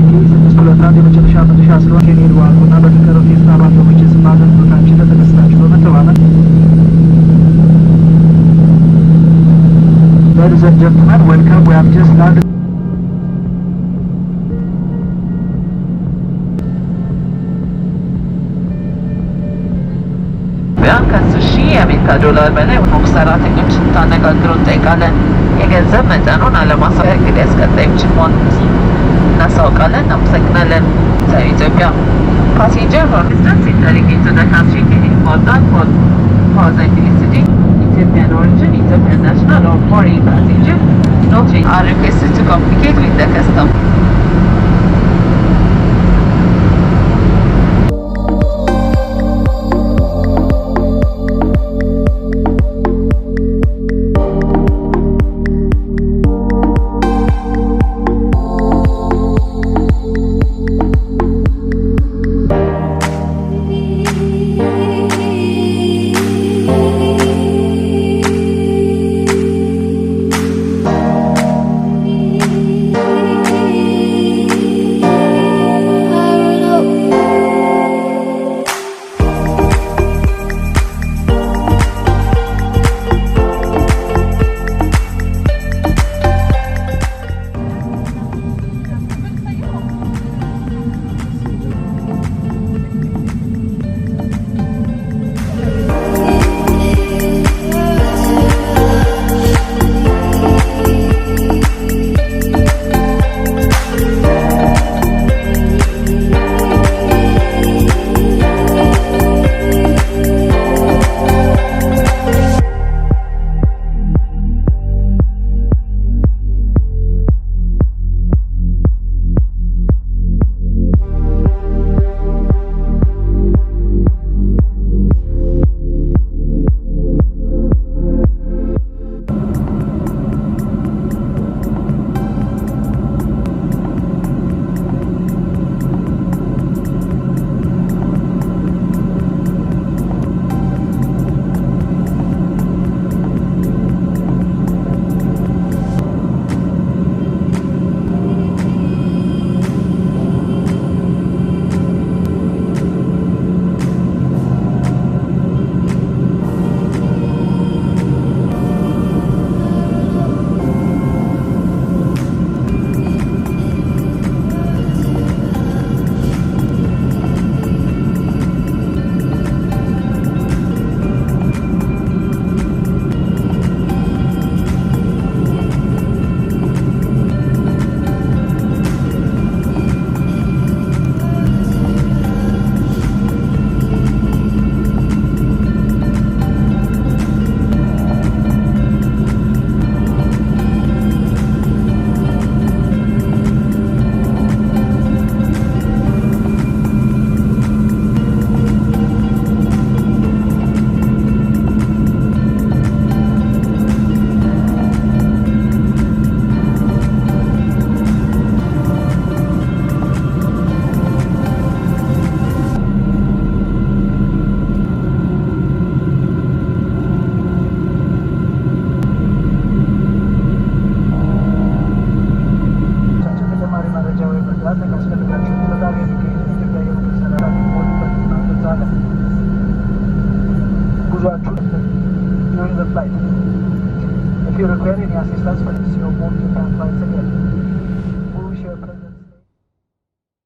621 የመጨረሻ መነሻ ስለሆነ የኔድ ዋልኩና በተቀረው ቴስታ ባንዶች ስም አገልግሎታችን ለተከስታችሁ በመተባበር Ladies and gentlemen, welcome. We have just landed. ከ10,000 የአሜሪካ ዶላር በላይ ሆኖ ሰራተኞች እንድታነጋግሩ እንጠይቃለን። የገንዘብ መጠኑን አለማሳወቅ ሕግ ሊያስቀጣ የሚችል መሆኑን እናሳውቃለን። እናመሰግናለን። ኢትዮጵያ passenger for distance entering into the country can import for the city Ethiopian origin, Ethiopian national or foreign passenger not are requested to communicate with the customs. During the flight. If you require any assistance, please your phone to stand once again.